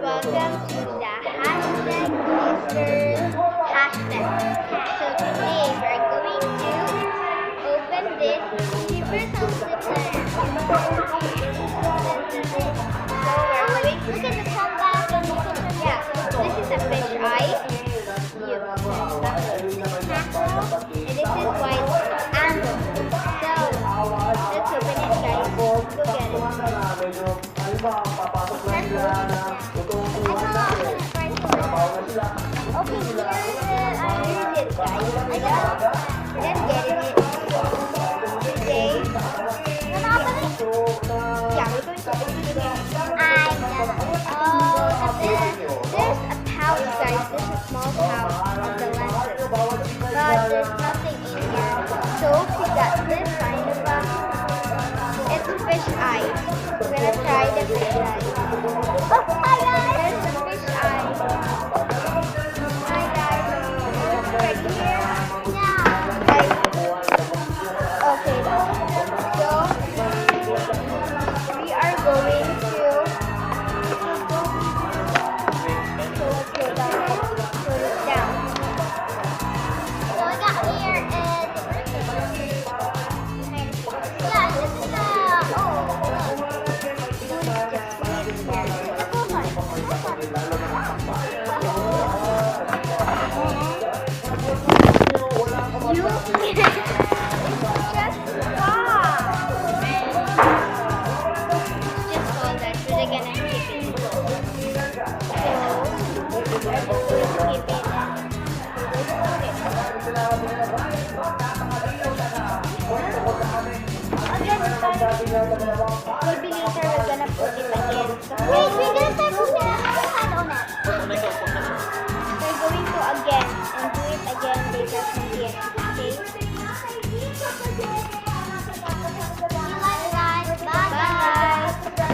welcome to the hashtag Easter hashtag. So today we're going to open this Keepers of Switzerland. So look at the compass and look at the this is a fish eye. And this is white angle. So let's open it, guys. Look at it. Okay, here's it, guys. Let's get it. Today, yeah, we're going to open it. There's a pouch, guys. There's a small pouch of the lenses, but there's nothing in here. So we got this kind of it's fish eye. We're gonna try the fish eye.